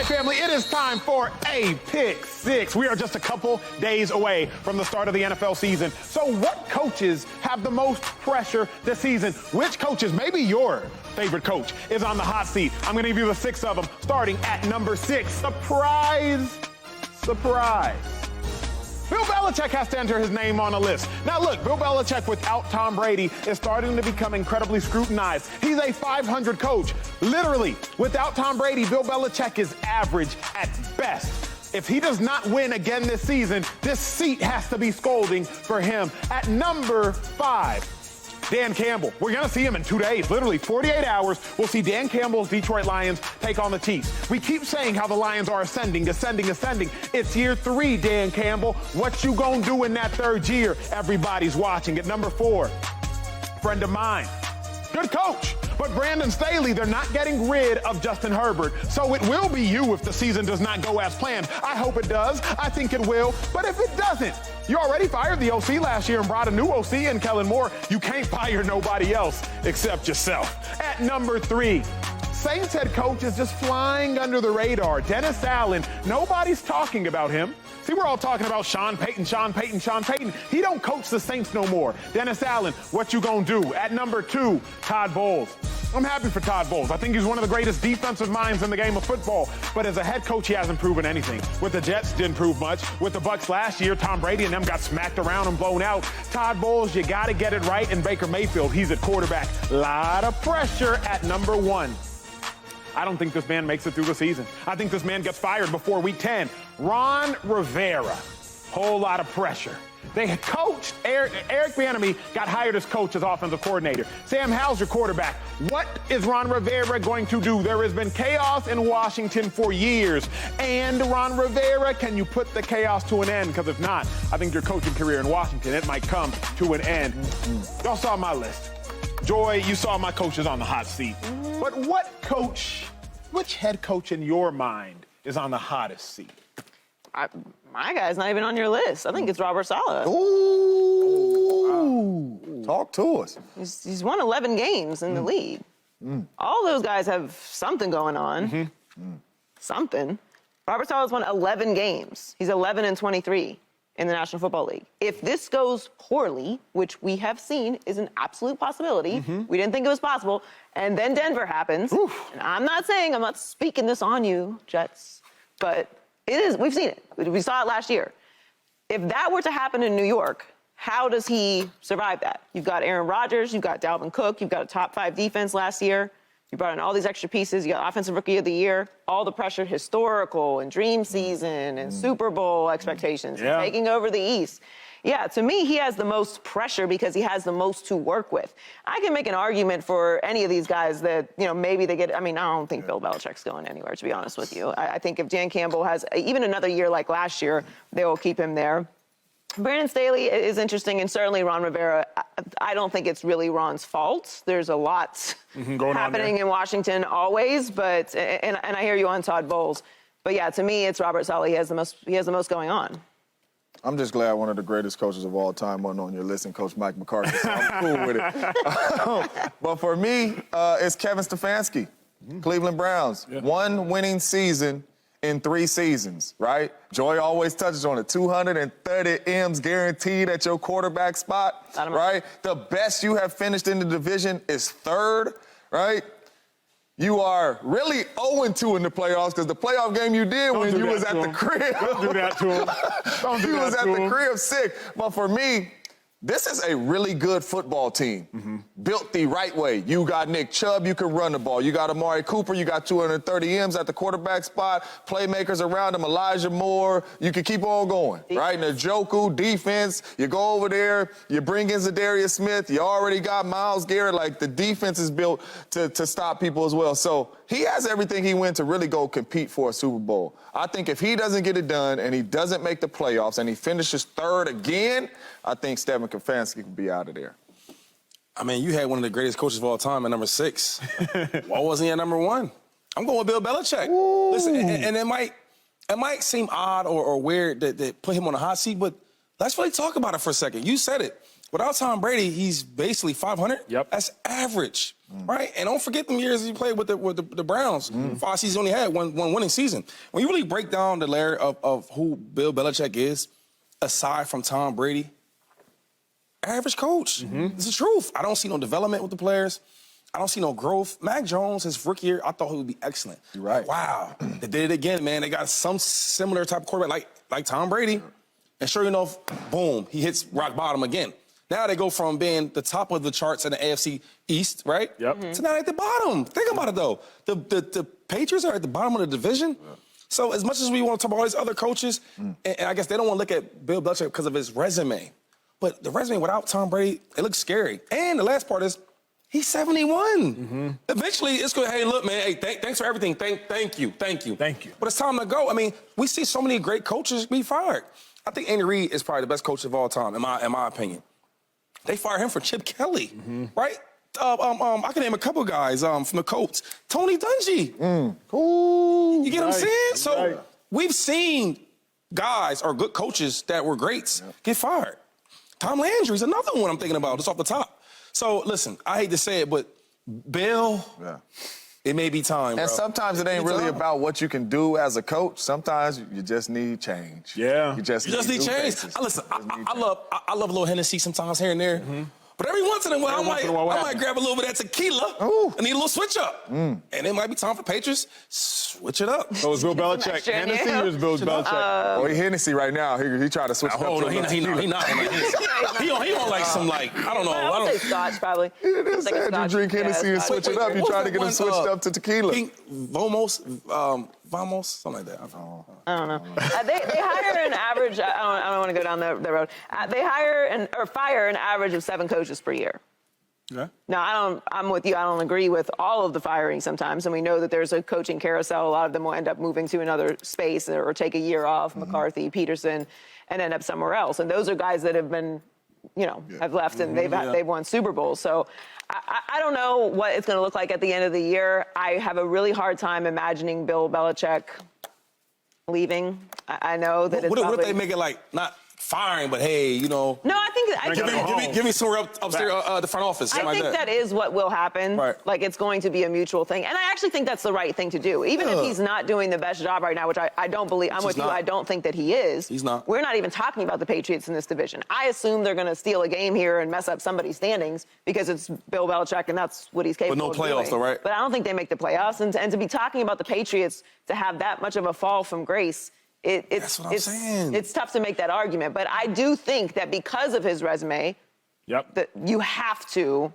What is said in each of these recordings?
right, family, it is time for a Pick Six. We are just a couple days away from the start of the NFL season. So what coaches have the most pressure this season? Which coaches, maybe your favorite coach, is on the hot seat? I'm going to give you the 6 of them, starting at number 6. Surprise, surprise. Bill Belichick has to enter his name on a list. Now look, Bill Belichick without Tom Brady is starting to become incredibly scrutinized. He's a 500 coach. Literally, without Tom Brady, Bill Belichick is average at best. If he does not win again this season, this seat has to be scolding for him. At number 5, Dan Campbell. We're going to see him in 2 days, literally 48 hours. We'll see Dan Campbell's Detroit Lions take on the Chiefs. We keep saying how the Lions are ascending. It's year 3, Dan Campbell. What you going to do in that 3rd year? Everybody's watching. At number 4, friend of mine. Good coach. But Brandon Staley, they're not getting rid of Justin Herbert. So it will be you if the season does not go as planned. I hope it does. I think it will. But if it doesn't, you already fired the OC last year and brought a new OC in Kellen Moore. You can't fire nobody else except yourself. At number 3, Saints head coach is just flying under the radar. Dennis Allen, nobody's talking about him. See, we're all talking about Sean Payton. He don't coach the Saints no more. Dennis Allen, what you gonna do? At number 2, Todd Bowles. I'm happy for Todd Bowles. I think he's one of the greatest defensive minds in the game of football. But as a head coach, he hasn't proven anything. With the Jets, didn't prove much. With the Bucs last year, Tom Brady and them got smacked around and blown out. Todd Bowles, you gotta get it right. And Baker Mayfield, he's at quarterback. Lot of pressure at number 1. I don't think this man makes it through the season. I think this man gets fired before week 10. Ron Rivera, whole lot of pressure. They coached, Eric Bieniemy got hired as coach, as offensive coordinator. Sam Howell's your quarterback. What is Ron Rivera going to do? There has been chaos in Washington for years. And Ron Rivera, can you put the chaos to an end? Because if not, I think your coaching career in Washington, it might come to an end. Y'all saw my list. Joy, you saw my coaches on the hot seat. But which head coach in your mind is on the hottest seat? My guy's not even on your list. I think it's Robert Saleh. Ooh. Talk to us. He's won 11 games in the league. All those guys have something going on. Something. Robert Saleh's won 11 games. He's 11-23 in the National Football League. If this goes poorly, which we have seen is an absolute possibility, we didn't think it was possible, and then Denver happens, and I'm not speaking this on you, Jets, but it is, we've seen it. We saw it last year. If that were to happen in New York, how does he survive that? You've got Aaron Rodgers, you've got Dalvin Cook, you've got a top 5 defense last year. You brought in all these extra pieces. You got Offensive Rookie of the Year, all the pressure, historical and dream season and Super Bowl expectations, and taking over the East. Yeah, to me, he has the most pressure because he has the most to work with. I can make an argument for any of these guys that, maybe they get, I don't think Bill Belichick's going anywhere, to be honest with you. I think if Dan Campbell has even another year like last year, they will keep him there. Brandon Staley is interesting, and certainly Ron Rivera. I don't think it's really Ron's fault. There's a lot happening in Washington always, but and I hear you on Todd Bowles. But yeah, to me, it's Robert Saleh. He has the most going on. I'm just glad one of the greatest coaches of all time wasn't on your list, and Coach Mike McCarthy, so I'm cool with it. But for me, it's Kevin Stefanski, Cleveland Browns. One winning season in 3 seasons, right? Joy always touches on it. 230 M's guaranteed at your quarterback spot, right? The best you have finished in the division is 3rd, right? You are really 0-2 in the playoffs because the playoff game you did when you was at the crib. Don't do that to him. You was at the crib sick. But for me, this is a really good football team, built the right way. You got Nick Chubb, you can run the ball. You got Amari Cooper, you got 230 M's at the quarterback spot, playmakers around him, Elijah Moore. You can keep on going, right? Njoku, defense, you go over there, you bring in Zadarius Smith, you already got Myles Garrett. Like, the defense is built to stop people as well. So he has everything he went to really go compete for a Super Bowl. I think if he doesn't get it done and he doesn't make the playoffs and he finishes 3rd again, I think Stephen Stefanski could be out of there. You had one of the greatest coaches of all time at number 6. Why wasn't he at number 1? I'm going with Bill Belichick. Ooh. Listen, and it might seem odd or weird that put him on the hot seat, but let's really talk about it for a second. You said it. Without Tom Brady, he's basically 500. Yep. That's average, right? And don't forget them years he played with the Browns. 5 seasons, only had one winning season. When you really break down the layer of who Bill Belichick is, aside from Tom Brady, average coach. It's the truth. I don't see no development with the players. I don't see no growth. Mac Jones, his rookie year, I thought he would be excellent. You're right. Wow. They did it again, man. They got some similar type of quarterback like Tom Brady. And sure enough, boom, he hits rock bottom again. Now they go from being the top of the charts in the AFC East, right? Yep. To now at the bottom. Think about it, though. The Patriots are at the bottom of the division. Yeah. So as much as we want to talk about all these other coaches, and I guess they don't want to look at Bill Belichick because of his resume. But the resume without Tom Brady, it looks scary. And the last part is, he's 71. Eventually, it's going to, hey, look, man, hey, thanks for everything. Thank you. Thank you. But it's time to go. I mean, we see so many great coaches be fired. I think Andy Reid is probably the best coach of all time, in my opinion. They fired him for Chip Kelly, right? I can name a couple guys from the Colts. Tony Dungy. Ooh, You get what I'm saying? So right. we've seen guys or good coaches that were greats get fired. Tom Landry's another one I'm thinking about just off the top. So listen, I hate to say it, but Bill, it may be time, And bro. sometimes it ain't really about what you can do as a coach. Sometimes you just need change. Yeah. You just need change. faces. Listen, I love a little Hennessy sometimes here and there. But every once in a while, I might grab a little bit of that tequila and need a little switch up. And it might be time for Patriots. Switch it up. So is Bill Belichick Hennessy or is Bill Belichick? Well, he Hennessy right now. He tried to switch it up. Oh, no, he not. He on like some, like, I don't know. I would say Scotch, probably. They said you drink Hennessy and switch it up. You try to get him switched up to tequila. Vamos, something like that. I don't know. They hire an average. I don't want to go down the road. They hire or fire an average of 7 coaches per year. Yeah. Now, I'm with you. I don't agree with all of the firing sometimes, and we know that there's a coaching carousel. A lot of them will end up moving to another space or take a year off, McCarthy, Peterson, and end up somewhere else. And those are guys that have been, have left, and they've won Super Bowls. So I don't know what it's going to look like at the end of the year. I have a really hard time imagining Bill Belichick leaving. I know that What if they make it like not firing, but hey, No, I think give me somewhere upstairs, the front office. I think that is what will happen. Right. Like, it's going to be a mutual thing. And I actually think that's the right thing to do. Even if he's not doing the best job right now, which I don't believe. I'm with you. I don't think that he is. He's not. We're not even talking about the Patriots in this division. I assume they're going to steal a game here and mess up somebody's standings because it's Bill Belichick and that's what he's capable of doing. But no playoffs, though, right? But I don't think they make the playoffs. And to be talking about the Patriots, to have that much of a fall from grace, That's what I'm saying. It's tough to make that argument. But I do think that because of his resume, that you have to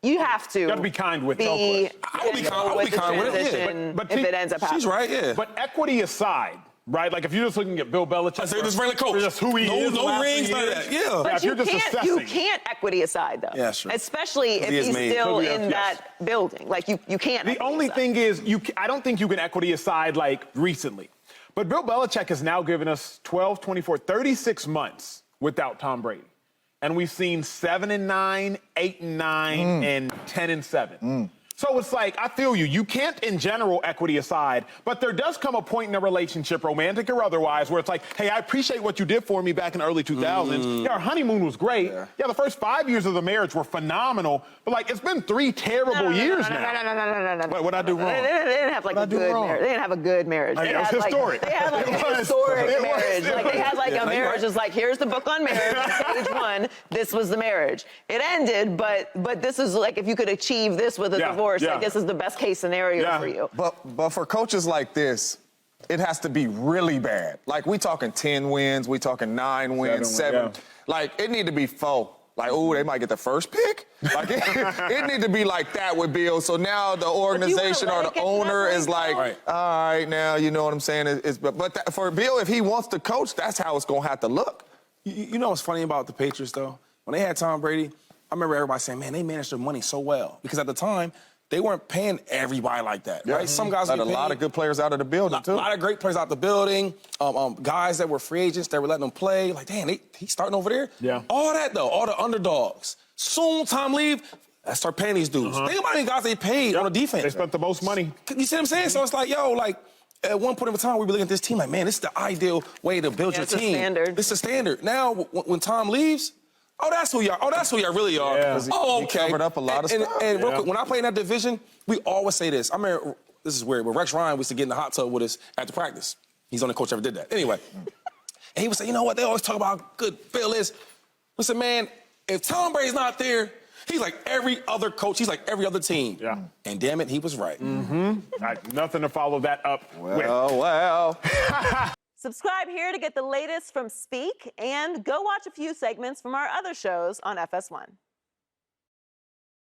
You have to be kind with be Telquist. I would be kind with it, yeah. But if it ends up happening. She's right, yeah. But equity aside, right? Like if you're just looking at Bill Belichick, Just regular coach. just who he is. No rings, none of that. Yeah. But if you're just assessing. you can't equity aside, though. Yeah, sure. Especially if he is he's made. still Yes. in that building. Like, you can't. The only thing is, I don't think you can equity aside like recently. But Bill Belichick has now given us 12, 24, 36 months without Tom Brady. And we've seen 7-9, 8-9, and 10-7. So it's like, I feel you. You can't, in general, equity aside, but there does come a point in a relationship, romantic or otherwise, where it's like, hey, I appreciate what you did for me back in the early 2000s. Yeah, our honeymoon was great. Yeah, the first 5 years of the marriage were phenomenal, but like, it's been 3 terrible years now. No. What'd I do wrong? They didn't have like a good marriage. They didn't have a good marriage. It was historic. They had like a historic marriage. Like, they had like a marriage. It's like, here's the book on marriage, stage 1. This was the marriage. It ended, but this is like, if you could achieve this with a divorce, like, this is the best case scenario for you. But for coaches like this, it has to be really bad. Like, we talking 10 wins, we talking 9 wins, 7. Like, it need to be 4. Like, ooh, they might get the first pick. Like, it need to be like that with Bill. So now the organization or the owner is like, all right, now, you know what I'm saying? But for Bill, if he wants to coach, that's how it's going to have to look. You know what's funny about the Patriots, though? When they had Tom Brady, I remember everybody saying, man, they managed their money so well. Because at the time, they weren't paying everybody like that, right? Some guys had a lot of good players out of the building, too. A lot of great players out the building. Guys that were free agents that were letting them play. Like, damn, he's starting over there. Yeah. All that, though, all the underdogs. Soon Tom leave, let's start paying these dudes. Think about the guys they paid on the defense. They spent the most money. You see what I'm saying? So it's like, yo, like, at one point in time, we were looking at this team like, man, this is the ideal way to build your team. It's a standard. It's a standard. Now, when Tom leaves, Oh, that's who y'all really are. Yeah. Oh, He okay. covered up a lot of stuff. And real quick, when I played in that division, we always say this. I mean, this is weird, but Rex Ryan used to get in the hot tub with us after practice. He's the only coach that ever did that. Anyway, and he would say, you know what? They always talk about how good Bill is. I said, man, if Tom Brady's not there, he's like every other coach. He's like every other team. Yeah. And damn it, he was right. Nothing to follow that up with. Well. Subscribe here to get the latest from Speak, and go watch a few segments from our other shows on FS1.